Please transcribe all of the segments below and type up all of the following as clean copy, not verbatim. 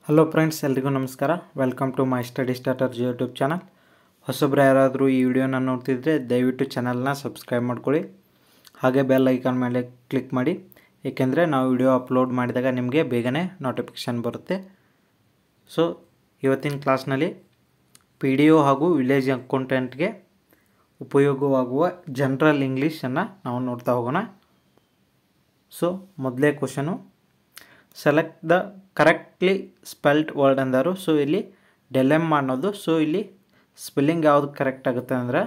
Hello friends, ಎಲ್ರಿಗೂ ನಮಸ್ಕಾರ. Welcome to my Study Starter YouTube channel. ಹೊಸಬ್ರು ಯಾರಾದರೂ ಈ ವಿಡಿಯೋನ ನೋಡ್ತಿದ್ರೆ ದಯವಿಟ್ಟು ಚಾನಲ್ನ ಸಬ್ಸ್ಕ್ರೈಬ್ ಮಾಡ್ಕೊಳ್ಳಿ, ಹಾಗೆ ಬೆಲ್ ಐಕಾನ್ ಮೇಲೆ ಕ್ಲಿಕ್ ಮಾಡಿ, ಏಕೆಂದರೆ ನಾವು ವಿಡಿಯೋ ಅಪ್ಲೋಡ್ ಮಾಡಿದಾಗ ನಿಮಗೆ ಬೇಗನೆ ನೋಟಿಫಿಕೇಷನ್ ಬರುತ್ತೆ. ಸೊ ಇವತ್ತಿನ ಕ್ಲಾಸ್ನಲ್ಲಿ PDO ಹಾಗೂ ವಿಲೇಜ್ ಅಕೌಂಟೆಂಟ್ಗೆ ಉಪಯೋಗವಾಗುವ ಜನರಲ್ ಇಂಗ್ಲೀಷನ್ನು ನಾವು ನೋಡ್ತಾ ಹೋಗೋಣ. ಸೊ ಮೊದಲೇ question, select the correctly spelled word ಅಂದರು. ಸೊ ಇಲ್ಲಿ ಡೆಲೆಮ್ ಅನ್ನೋದು. ಸೊ ಇಲ್ಲಿ ಸ್ಪೆಲ್ಲಿಂಗ್ ಯಾವುದು ಕರೆಕ್ಟ್ ಆಗುತ್ತೆ ಅಂದರೆ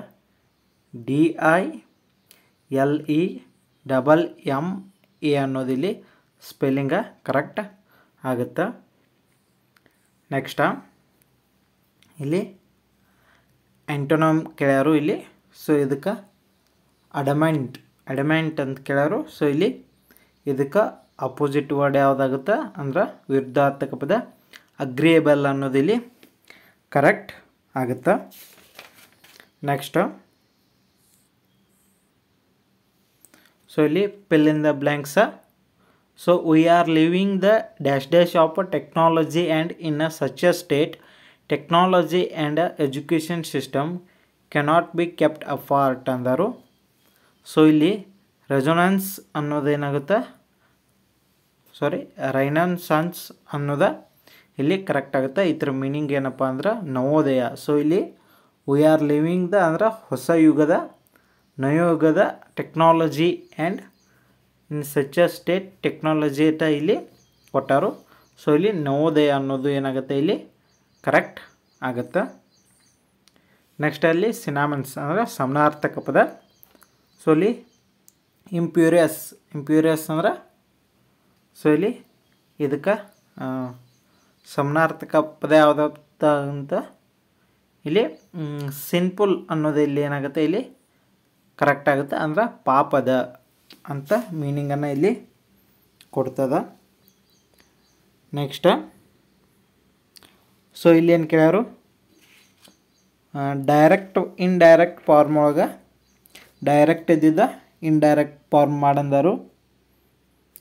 DILEMMA ಅನ್ನೋದು ಇಲ್ಲಿ ಸ್ಪೆಲ್ಲಿಂಗ ಕರೆಕ್ಟ್ ಆಗುತ್ತೆ. ನೆಕ್ಸ್ಟ ಇಲ್ಲಿ ಆ್ಯಂಟೋನಮ್ ಕೇಳ್ಯಾರು ಇಲ್ಲಿ. ಸೊ ಇದಕ್ಕೆ ಅಡಮೆಂಟ್ ಅಂತ ಕೇಳ್ಯಾರು. ಸೊ ಇಲ್ಲಿ ಇದಕ್ಕೆ ಅಪೋಸಿಟ್ ವರ್ಡ್ ಯಾವುದಾಗುತ್ತೆ ಅಂದ್ರೆ ವಿರುದ್ಧಾರ್ಥಕ ಪದ ಅಗ್ರಿಯೇಬಲ್ ಅನ್ನೋದು ಇಲ್ಲಿ ಕರೆಕ್ಟ್ ಆಗುತ್ತೆ. ನೆಕ್ಸ್ಟ್ ಸೊ ಇಲ್ಲಿ fill in the blanks. So we are living the dash of technology and in a such a state technology and education system cannot be kept apart ಅಂದರು. So ಇಲ್ಲಿ resonance ಅನ್ನೋದೇನಾಗುತ್ತೆ, renaissance ಅನ್ನೋದು ಇಲ್ಲಿ correct ಆಗುತ್ತೆ. ಇದರ meaning ಏನಪ್ಪ ಅಂದ್ರೆ ನವೋದಯ. ಸೊ ಇಲ್ಲಿ ವಿ ಆರ್ ಲಿವಿಂಗ್ ದ ಅಂದ್ರೆ ಹೊಸ ಯುಗದ, ನವಯುಗದ technology and in such a state technology ಅಂತ ಇಲ್ಲಿ ಕೊಟ್ಟಾರು. ಸೊ ಇಲ್ಲಿ ನವೋದಯ ಅನ್ನೋದು ಏನಾಗುತ್ತೆ ಇಲ್ಲಿ ಕರೆಕ್ಟ್ ಆಗುತ್ತೆ. ನೆಕ್ಸ್ಟ್ ಅಲ್ಲಿ ಸಿನಾಮನ್ಸ್ ಅಂದರೆ ಸಮಾನಾರ್ಥಕ ಪದ. ಸೊ ಇಲ್ಲಿ ಇಂಪ್ಯೂರಿಯಸ್ ಅಂದ್ರೆ ಸೊ ಇಲ್ಲಿ ಇದಕ್ಕೆ ಸಮಾನಾರ್ಥಕ ಪದ ಯಾವುದಂತ ಅಂತ ಇಲ್ಲಿ ಸಿನ್ಫುಲ್ ಅನ್ನೋದು ಇಲ್ಲಿ ಏನಾಗುತ್ತೆ ಇಲ್ಲಿ ಕರೆಕ್ಟ್ ಆಗುತ್ತೆ, ಅಂದ್ರೆ ಪಾಪದ ಅಂತ ಮೀನಿಂಗನ್ನು ಇಲ್ಲಿ ಕೊಡ್ತದ. ನೆಕ್ಸ್ಟ್ ಸೊ ಇಲ್ಲಿ ಏನು ಕೇಳ್ಯಾರು, ಇಂಡೈರೆಕ್ಟ್ ಫಾರ್ಮ್ ಒಳಗೆ ಡೈರೆಕ್ಟ್ ಇದ್ದಿದ್ದ ಇಂಡೈರೆಕ್ಟ್ ಫಾರ್ಮ್ ಮಾಡಂದರು.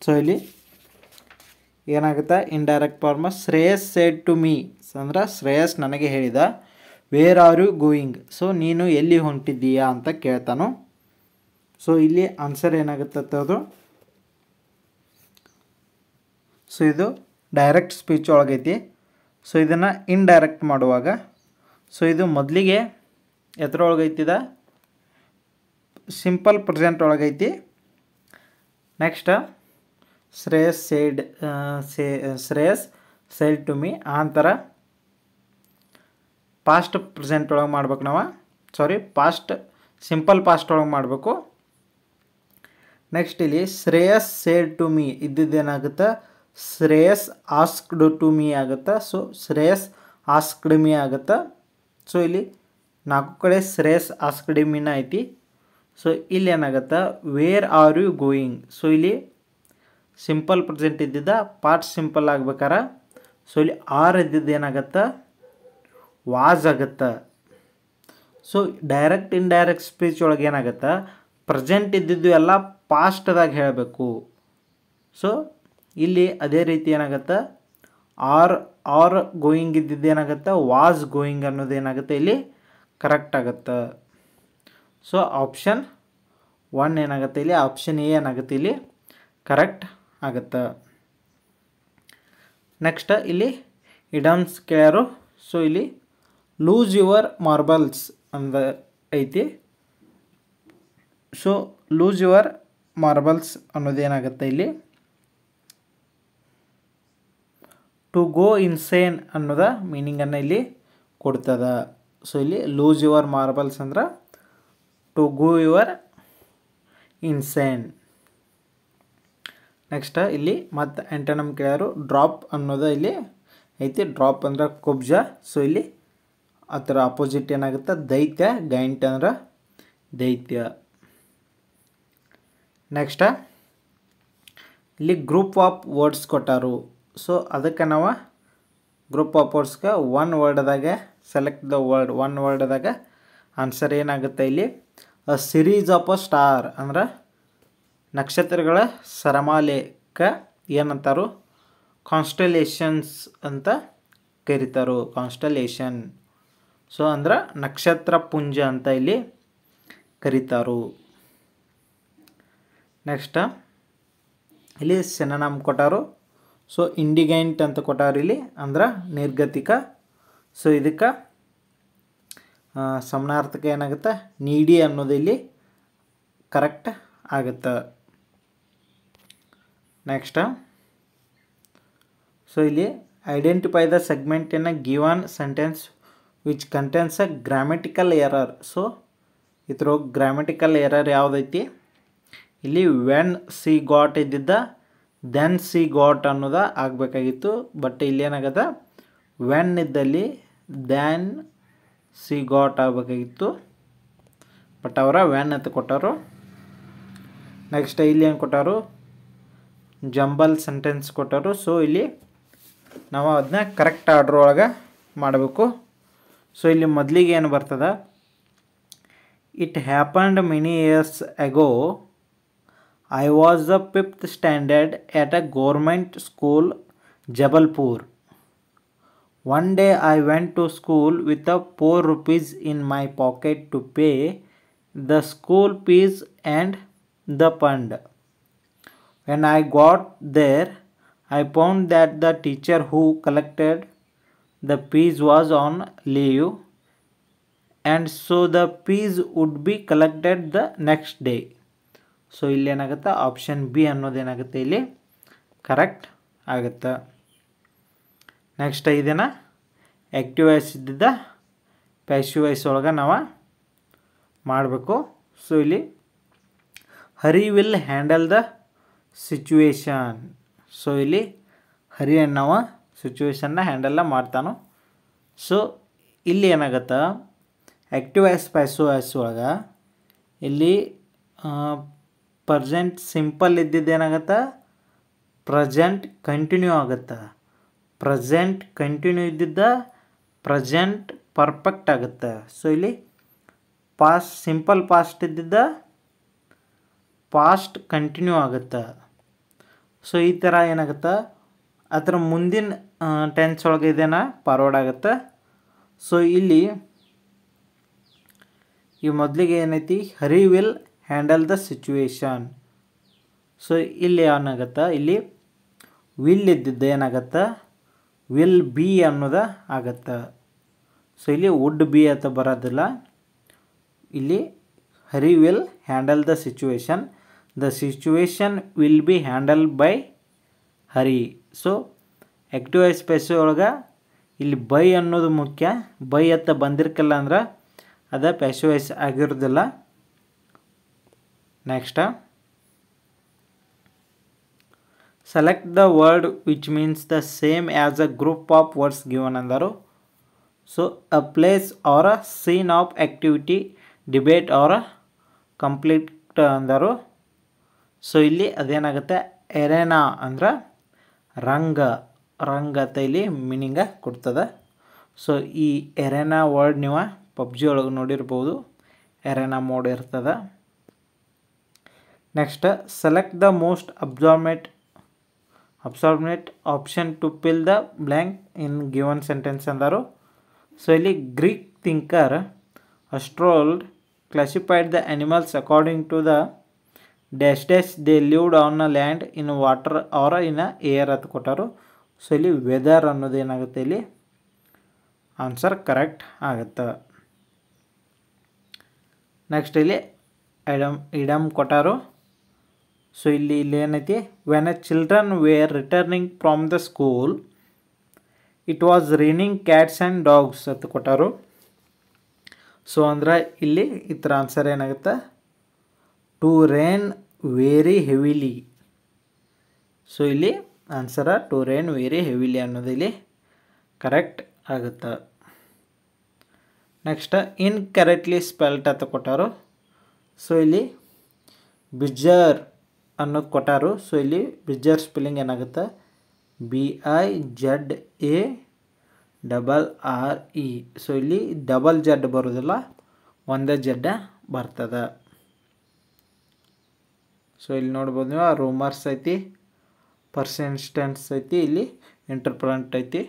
ಸೊ ಇಲ್ಲಿ ಏನಾಗುತ್ತೆ indirect form, Shreyas said to me ಅಂದ್ರೆ ಶ್ರೇಯಸ್ ನನಗೆ ಹೇಳಿದ, where are you going so ನೀನು ಎಲ್ಲಿ ಹೊಂಟಿದ್ದೀಯಾ ಅಂತ ಕೇಳ್ತಾನು. ಸೊ ಇಲ್ಲಿ ಆನ್ಸರ್ ಏನಾಗುತ್ತೆ ಅದು, ಸೊ ಇದು ಡೈರೆಕ್ಟ್ ಸ್ಪೀಚ್ ಒಳಗೈತಿ. ಸೊ ಇದನ್ನು ಇಂಡೈರೆಕ್ಟ್ ಮಾಡುವಾಗ ಸೊ ಇದು ಮೊದಲಿಗೆ ಎತ್ತರೊಳಗೈತಿದ ಸಿಂಪಲ್ ಪ್ರೆಸೆಂಟ್ ಒಳಗೈತಿ. Next Shreyas said to me ಆಂತರ ಪಾಸ್ಟ್ ಪ್ರೆಸೆಂಟ್ ಒಳಗೆ ಮಾಡ್ಬೇಕು ನಾವು, ಸಿಂಪಲ್ ಪಾಸ್ಟ್ ಒಳಗೆ ಮಾಡಬೇಕು. ನೆಕ್ಸ್ಟ್ ಇಲ್ಲಿ ಶ್ರೇಯಸ್ ಸೆಡ್ ಟು ಮೀ ಇದ್ದಿದ್ದೇನಾಗುತ್ತೆ, ಶ್ರೇಯಸ್ ಆಸ್ಕ್ಡ್ ಟು ಮೀ ಆಗುತ್ತೆ. ಸೊ ಶ್ರೇಯಸ್ ಆಸ್ಕ್ಡ್ ಮೀ ಆಗುತ್ತೆ. ಸೊ ಇಲ್ಲಿ 4 ಕಡೆ ಶ್ರೇಯಸ್ ಆಸ್ಕ್ಡ್ ಮೀನ ಐತಿ. ಸೊ ಇಲ್ಲಿ ಏನಾಗುತ್ತೆ where are you going. So ಇಲ್ಲಿ ಸಿಂಪಲ್ ಪ್ರೆಸೆಂಟ್ ಇದ್ದಿದ್ದ ಪಾರ್ಟ್ ಸಿಂಪಲ್ ಆಗ್ಬೇಕಾರ ಸೊ ಇಲ್ಲಿ ಆರ್ ಇದ್ದಿದ್ದು ಏನಾಗತ್ತೆ ವಾಸ್ ಆಗುತ್ತೆ. ಸೊ ಡೈರೆಕ್ಟ್ ಇಂಡೈರೆಕ್ಟ್ ಸ್ಪೀಚ್ ಒಳಗೆ ಏನಾಗುತ್ತೆ ಪ್ರೆಸೆಂಟ್ ಇದ್ದಿದ್ದು ಎಲ್ಲ ಪಾಸ್ಟ್ದಾಗ ಹೇಳಬೇಕು. ಸೊ ಇಲ್ಲಿ ಅದೇ ರೀತಿ ಏನಾಗುತ್ತೆ ಆರ್ ಗೋಯಿಂಗ್ ಇದ್ದಿದ್ದು ಏನಾಗುತ್ತೆ ವಾಸ್ ಗೋಯಿಂಗ್ ಅನ್ನೋದು ಏನಾಗುತ್ತೆ ಇಲ್ಲಿ ಕರೆಕ್ಟ್ ಆಗುತ್ತೆ. ಸೊ ಆಪ್ಷನ್ 1 ಏನಾಗುತ್ತೆ ಇಲ್ಲಿ, ಆಪ್ಷನ್ ಎ ಏನಾಗುತ್ತೆ ಇಲ್ಲಿ ಕರೆಕ್ಟ್ ಆಗುತ್ತೆ. ನೆಕ್ಸ್ಟ್ ಇಲ್ಲಿ ಇಡಮ್ಸ್ ಕೇಳ್ಯಾರು. ಸೊ ಇಲ್ಲಿ ಲೂಸ್ ಯುವರ್ ಮಾರ್ಬಲ್ಸ್ ಅಂದ ಐತಿ. ಸೊ ಲೂಸ್ ಯುವರ್ ಮಾರ್ಬಲ್ಸ್ ಅನ್ನೋದೇನಾಗುತ್ತೆ ಇಲ್ಲಿ ಟು ಗೋ ಇನ್ಸೇನ್ ಅನ್ನೋದ ಮೀನಿಂಗನ್ನು ಇಲ್ಲಿ ಕೊಡ್ತದ. ಸೊ ಇಲ್ಲಿ ಲೂಸ್ ಯುವರ್ ಮಾರ್ಬಲ್ಸ್ ಅಂದ್ರೆ to go your insane. Next ಇಲ್ಲಿ ಮತ್ತು ಆ್ಯಂಟೋನಮ್ ಕೇಳ್ಯಾರು. ಡ್ರಾಪ್ ಅನ್ನೋದು ಇಲ್ಲಿ ಐತಿ. ಡ್ರಾಪ್ ಅಂದ್ರೆ ಕುಬ್ಜ. ಸೊ ಇಲ್ಲಿ ಅದರ ಅಪೋಸಿಟ್ ಏನಾಗುತ್ತೆ ದೈತ್ಯ. ಗೈಂಟ್ ಅಂದ್ರೆ ದೈತ್ಯ. ನೆಕ್ಸ್ಟ್ ಇಲ್ಲಿ ಗ್ರೂಪ್ ಆಫ್ ವರ್ಡ್ಸ್ ಕೊಟ್ಟಾರು. ಸೊ ಅದಕ್ಕೆ ನಾವು ಗ್ರೂಪ್ ಆಫ್ ವರ್ಡ್ಸ್ಗೆ 1 ವರ್ಡ್ದಾಗ ಸೆಲೆಕ್ಟ್ ದ ವರ್ಡ್. 1 ವರ್ಡ್ದಾಗ ಆನ್ಸರ್ ಏನಾಗುತ್ತೆ ಇಲ್ಲಿ a series of a star ಅಂದ್ರೆ ನಕ್ಷತ್ರಗಳ ಸರಮಾಲೆಕ ಏನಂತಾರು ಕಾನ್ಸ್ಟಲೇಷನ್ಸ್ ಅಂತ ಕರೀತಾರೋ, ಕಾನ್ಸ್ಟಲೇಷನ್. ಸೊ ಅಂದ್ರೆ ನಕ್ಷತ್ರ ಪುಂಜ ಅಂತ ಇಲ್ಲಿ ಕರೀತಾರೋ. ನೆಕ್ಸ್ಟ್ ಇಲ್ಲಿ ಸಿನೋನಿಮ್ ಕೊಟ್ಟಾರು. ಸೊ ಇಂಡಿಗೆಂಟ್ ಅಂತ ಕೊಟ್ಟಾರು ಇಲ್ಲಿ, ಅಂದ್ರೆ ನಿರ್ಗತಿಕ. ಸೊ ಇದಕ್ಕೆ ಸಮಾನಾರ್ಥಕ ಏನಾಗುತ್ತೆ, ನೀಡಿ ಅನ್ನೋದು ಇಲ್ಲಿ ಕರೆಕ್ಟ್ ಆಗುತ್ತೆ. ನೆಕ್ಸ್ಟ್ ಸೊ ಇಲ್ಲಿ identify the segment in a given sentence which contains a grammatical error. So ಇದ್ರ ಗ್ರಾಮೆಟಿಕಲ್ ಎರರ್ ಯಾವುದೈತಿ, ಇಲ್ಲಿ ವೆನ್ ಸಿ ಗಾಟ್ ಇದ್ದಿದ್ದ ದೆನ್ ಸಿ ಗಾಟ್ ಅನ್ನೋದ ಆಗಬೇಕಾಗಿತ್ತು. ಬಟ್ ಇಲ್ಲಿ ಏನಾಗದ, ವೆನ್ ಇದ್ದಲ್ಲಿ ದ್ಯಾನ್ ಸಿ ಗಾಟ್ ಆಗಬೇಕಾಗಿತ್ತು. ಬಟ್ ಅವರ ವೆನ್ ಅಂತ ಕೊಟ್ಟರು. ನೆಕ್ಸ್ಟ್ ಇಲ್ಲಿ ಏನು ಕೊಟ್ಟರು, ಜಂಬಲ್ ಸೆಂಟೆನ್ಸ್ ಕೊಟ್ಟರು. ಸೊ ಇಲ್ಲಿ ನಾವು ಅದನ್ನ ಕರೆಕ್ಟ್ ಆರ್ಡ್ರ್ ಒಳಗೆ ಮಾಡಬೇಕು. ಸೊ ಇಲ್ಲಿ ಮೊದಲಿಗೆ ಏನು ಬರ್ತದೆ, it happened many years ago I was the 5th standard at a government school, Jabalpur. One day I went to school with a 4 rupees in my pocket to pay the school fees and the fund. When I got there, I found that the teacher who collected the fees was on leave, and so the fees would be collected the next day. So ಇಲ್ಲಿ ಏನಾಗುತ್ತೆ, option B ಅನ್ನೋದೇನಾಗುತ್ತೆ ಇಲ್ಲಿ correct ಆಗುತ್ತೆ. Next ಇದನ್ನು active voice ಇದ್ದಿದ್ದ passive voice ಒಳಗೆ ನಾವು ಮಾಡಬೇಕು. So ಇಲ್ಲಿ Hari will handle the situation. So ಇಲ್ಲಿ ಹರಿ ನಾವು ಸಿಚುವೇಶನ್ನ ಹ್ಯಾಂಡಲ್ಲ ಮಾಡ್ತಾನೋ. ಸೊ ಇಲ್ಲಿ ಏನಾಗುತ್ತೆ, ಆ್ಯಕ್ಟಿವ್ ವಾಯ್ಸ್ ಪ್ಯಾಸಿವ್ ವಾಯ್ಸ್ ಒಳಗೆ ಇಲ್ಲಿ ಪ್ರೆಸೆಂಟ್ ಸಿಂಪಲ್ ಇದ್ದಿದ್ದೇನಾಗತ್ತೆ, ಪ್ರೆಸೆಂಟ್ ಕಂಟಿನ್ಯೂ ಆಗುತ್ತೆ. ಪ್ರೆಸೆಂಟ್ ಕಂಟಿನ್ಯೂ ಇದ್ದಿದ್ದ ಪ್ರೆಸೆಂಟ್ ಪರ್ಫೆಕ್ಟ್ ಆಗುತ್ತೆ. ಸೊ ಇಲ್ಲಿ ಪಾಸ್ಟ್ ಸಿಂಪಲ್ ಪಾಸ್ಟ್ ಇದ್ದಿದ್ದ ಪಾಸ್ಟ್ ಕಂಟಿನ್ಯೂ ಆಗುತ್ತೆ. ಸೊ ಈ ಥರ ಏನಾಗುತ್ತೆ, ಅದರ ಮುಂದಿನ ಟೆನ್ಸ್ ಒಳಗೆ ಇದೇನ ಫಾರ್ವರ್ಡ್ ಆಗುತ್ತೆ. ಸೊ ಇಲ್ಲಿ ಈ ಮೊದಲಿಗೆ ಏನೈತಿ, Hari will handle the situation. So ಇಲ್ಲಿ ಏನಾಗತ್ತೆ, ಇಲ್ಲಿ ವಿಲ್ ಇದ್ದಿದ್ದು ಏನಾಗತ್ತೆ, ವಿಲ್ ಬಿ ಅನ್ನೋದು ಆಗತ್ತೆ. ಸೊ ಇಲ್ಲಿ ವುಡ್ ಬಿ ಅಂತ ಬರೋದಿಲ್ಲ. ಇಲ್ಲಿ Hari will handle the situation, the situation will be handle by Hari. So active voice passive ಒಳಗೆ ಇಲ್ಲಿ ಬೈ ಅನ್ನೋದು ಮುಖ್ಯ. ಬೈ ಅಂತ ಬಂದಿರ್ಕಲ್ಲ ಅಂದ್ರೆ ಅದು ಪ್ಯಾಸಿವ್ ವಾಯ್ಸ್ ಆಗಿರೋದಿಲ್ಲ. Next select the word which means the same as a group of words given ಅಂದರು. So a place or a scene of activity, debate or complete ಅಂದರು. ಸೊ ಇಲ್ಲಿ ಅದೇನಾಗುತ್ತೆ, ಎರೆನಾ ಅಂದ್ರೆ ರಂಗ, ರಂಗ ಅಂತ ಇಲ್ಲಿ ಮೀನಿಂಗ ಕೊಡ್ತದೆ. ಸೊ ಈ ಎರೆನಾ ವರ್ಡ್ ನೀವು ಪಬ್ಜಿ ಒಳಗೆ ನೋಡಿರ್ಬೋದು, ಎರೆನಾ ಮೋಡ್ ಇರ್ತದೆ. ನೆಕ್ಸ್ಟ್ ಸೆಲೆಕ್ಟ್ ದ ಮೋಸ್ಟ್ ಅಬ್ಸಾರ್ಮೇಟ್ option to fill the blank in given sentence ಅಂದರು. ಸೊ ಇಲ್ಲಿ Greek thinker Aristotle classified the animals according to the dash dash they lived on a land, in water or in a air ಅಂತ ಕೊಟ್ಟರು. So ಇಲ್ಲಿ weather ಅನ್ನೋದು ಏನಾಗುತ್ತೆ, ಇಲ್ಲಿ answer correct ಆಗುತ್ತೆ. Next ಇಲ್ಲಿ ಇಡಮ್ ಕೊಟ್ಟಾರು. ಸೊ ಇಲ್ಲಿ ಏನೈತಿ, when a children were returning from the school it was raining cats and dogs ಅಂತ ಕೊಟ್ಟಾರು. ಸೊ ಅಂದ್ರೆ ಇಲ್ಲಿ ಇತರ ಆನ್ಸರ್ ಏನಾಗುತ್ತೆ, to rain very heavily. So ಇಲ್ಲಿ answer to rain very heavily ಅನ್ನೋದು ಇಲ್ಲಿ ಕರೆಕ್ಟ್ ಆಗುತ್ತೆ. ನೆಕ್ಸ್ಟ್ ಇನ್ಕರೆಕ್ಟ್ಲಿ ಸ್ಪೆಲ್ಟ್ ಅಂತ ಕೊಟ್ಟಾರು. ಸೊ ಇಲ್ಲಿ ಬಿಜರ್ ಅನ್ನೋದು ಕೊಟ್ಟಾರು. ಸೊ ಇಲ್ಲಿ ಬಿಜರ್ ಸ್ಪೆಲ್ಲಿಂಗ್ ಏನಾಗುತ್ತೆ, BIZARRE. ಸೊ ಇಲ್ಲಿ ಡಬಲ್ ಜಡ್ ಬರೋದಿಲ್ಲ, ಒಂದೇ ಜಡ್ಡ ಬರ್ತದೆ. ಸೊ ಇಲ್ಲಿ ನೋಡ್ಬೋದು ನೀವು ರೂಮರ್ಸ್ ಐತಿ, ಪರ್ಸಿಸ್ಟೆನ್ಸ್ ಐತಿ, ಇಲ್ಲಿ ಇಂಟರ್ಪ್ರೆಂಟ್ ಐತಿ.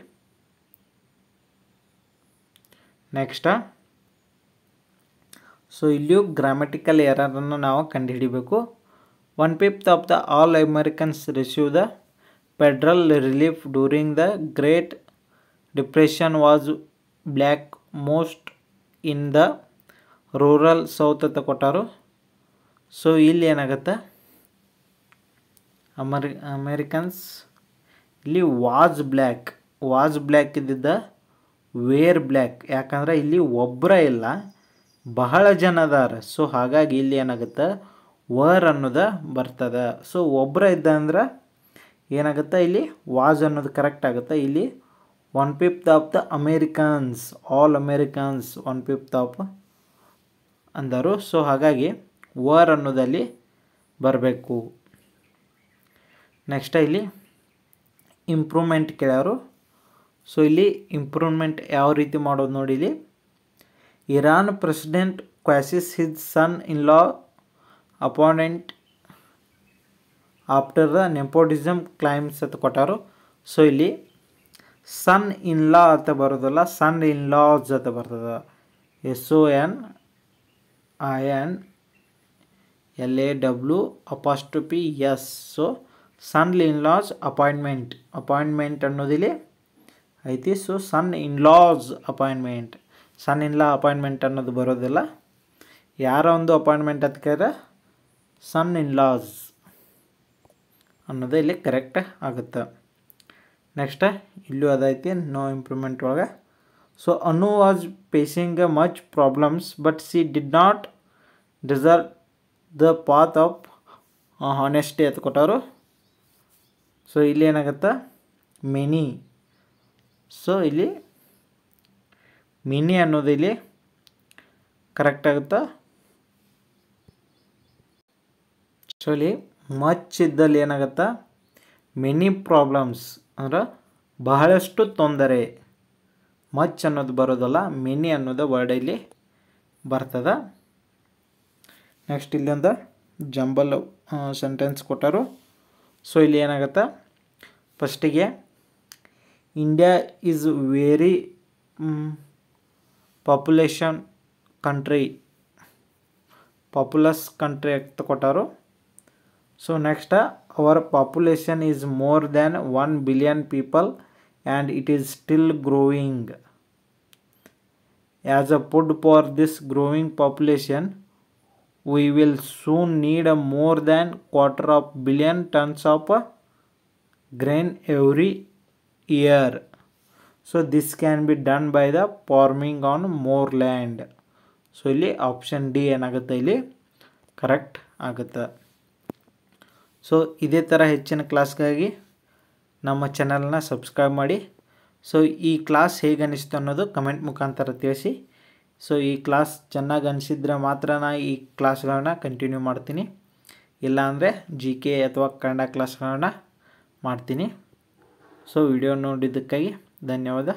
ನೆಕ್ಸ್ಟ್ ಸೊ ಇಲ್ಲಿಯೂ ಗ್ರಾಮ್ಯಾಟಿಕಲ್ ಎರರನ್ನು ನಾವು ಕಂಡುಹಿಡಿಬೇಕು. 1/5 of the all Americans receive the federal relief during the great depression was black most in the rural south ಅಂತ ಕೊಟ್ಟಾರು. ಸೊ ಇಲ್ಲಿ ಏನಾಗುತ್ತೆ, ಅಮೇರಿಕನ್ಸ್ ಇಲ್ಲಿ ವಾಸ್ ಬ್ಲ್ಯಾಕ್ ಇದ್ದಿದ್ದ ವೇರ್ ಬ್ಲ್ಯಾಕ್, ಯಾಕಂದ್ರೆ ಇಲ್ಲಿ ಒಬ್ಬರ ಇಲ್ಲ, ಬಹಳ ಜನ ಅದಾರ. ಸೊ ಹಾಗಾಗಿ ಇಲ್ಲಿ ಏನಾಗುತ್ತೆ, ವರ್ ಅನ್ನೋದು ಬರ್ತದೆ. ಸೊ ಒಬ್ಬರ ಇದ್ದ ಅಂದ್ರೆ ಏನಾಗುತ್ತೆ, ಇಲ್ಲಿ ವಾಸ್ ಅನ್ನೋದು ಕರೆಕ್ಟ್ ಆಗುತ್ತೆ. ಇಲ್ಲಿ 1/5 of the Americans, all Americans 1/5 of ಅಂದರು. ಸೊ ಹಾಗಾಗಿ ವರ್ ಅನ್ನೋದಲ್ಲಿ ಬರಬೇಕು. ನೆಕ್ಸ್ಟ್ ಇಲ್ಲಿ ಇಂಪ್ರೂವ್ಮೆಂಟ್ ಕೇಳ್ಯಾರು. ಸೊ ಇಲ್ಲಿ ಇಂಪ್ರೂವ್ಮೆಂಟ್ ಯಾವ ರೀತಿ ಮಾಡೋದು ನೋಡಿ. ಇಲ್ಲಿ Iran president quashes his son in law appoint after the nepotism claims ಅಂತ ಕೊಟ್ಟಾರು. ಸೊ ಇಲ್ಲಿ ಸನ್ ಇನ್ ಲಾ ಅಂತ ಬರೋದಲ್ಲ, ಸನ್ ಇನ್ ಲಾಸ್ ಅಂತ ಬರ್ತದೆ. SONINLAWS. ಸೊ ಸನ್ ಇನ್ ಲಾಸ್ ಅಪಾಯಿಂಟ್ಮೆಂಟ್ ಅನ್ನೋದಿಲ್ಲಿ ಐತಿ. So sun in loss appointment, sun in law appointment ಅನ್ನೋದು ಬರೋದಿಲ್ಲ. ಯಾರ ಒಂದು ಅಪಾಯಿಂಟ್ಮೆಂಟ್ ಅಂತ ಕೇಳಿದ್ರೆ ಸನ್ ಇನ್ ಲಾಸ್ ಅನ್ನೋದು ಇಲ್ಲಿ ಕರೆಕ್ಟ್ ಆಗುತ್ತೆ. ನೆಕ್ಸ್ಟ್ ಇಲ್ಲೂ ಅದೈತಿ ನೋ ಇಂಪ್ರೂವ್ಮೆಂಟ್ ಒಳಗೆ. So Anu was facing much problems but C did not deserve the path of honesty ಅಂತ ಕೊಟ್ಟವರು. ಸೊ ಇಲ್ಲಿ ಏನಾಗುತ್ತೆ, ಮೆನಿ. ಸೊ ಇಲ್ಲಿ ಮಿನಿ ಅನ್ನೋದು ಇಲ್ಲಿ ಕರೆಕ್ಟ್ ಆಗುತ್ತಾ. ಸೊ ಇಲ್ಲಿ ಮಚ್ ಇದ್ದಲ್ಲಿ ಏನಾಗುತ್ತಾ, ಮೆನಿ ಪ್ರಾಬ್ಲಮ್ಸ್ ಅಂದ್ರೆ ಬಹಳಷ್ಟು ತೊಂದರೆ. ಮಚ್ ಅನ್ನೋದು ಬರೋದಲ್ಲ, ಮೆನಿ ಅನ್ನೋದು ವರ್ಡ್ ಇಲ್ಲಿ ಬರ್ತದೆ. ನೆಕ್ಸ್ಟ್ ಇಲ್ಲಿ ಒಂದು ಜಂಬಲ್ ಸೆಂಟೆನ್ಸ್ ಕೊಟ್ಟರು. ಸೊ ಇಲ್ಲಿ ಏನಾಗುತ್ತೆ, ಫಸ್ಟಿಗೆ India is very populous country ಅಂತ ಕೊಟ್ಟರು. So next hour population is more than 1 billion people and it is still growing. As a food for this growing population, we will soon need more than 250 million tons of grain every year. So this can be done by the farming on more land. So ಇಲ್ಲಿ option D ಏನಾಗುತ್ತೆ, ಇಲ್ಲಿ correct ಆಗುತ್ತೆ. So ಇದೇ ಥರ ಹೆಚ್ಚಿನ ಕ್ಲಾಸ್ಗಾಗಿ ನಮ್ಮ ಚಾನಲ್ನ subscribe ಮಾಡಿ. ಸೊ ಈ ಕ್ಲಾಸ್ ಹೇಗೆ ಅನಿಸ್ತು ಅನ್ನೋದು ಕಮೆಂಟ್ ಮುಖಾಂತರ ತಿಳಿಸಿ. ಸೊ ಈ ಕ್ಲಾಸ್ ಚೆನ್ನಾಗಿ ಅನಿಸಿದ್ರೆ ಮಾತ್ರ ನಾನು ಈ ಕ್ಲಾಸ್ಗಳನ್ನ ಕಂಟಿನ್ಯೂ ಮಾಡ್ತೀನಿ, ಇಲ್ಲಾಂದರೆ GK ಅಥವಾ ಕನ್ನಡ ಕ್ಲಾಸ್ಗಳನ್ನ ಮಾಡ್ತೀನಿ. ಸೊ ವಿಡಿಯೋ ನೋಡಿದ್ದಕ್ಕಾಗಿ ಧನ್ಯವಾದ.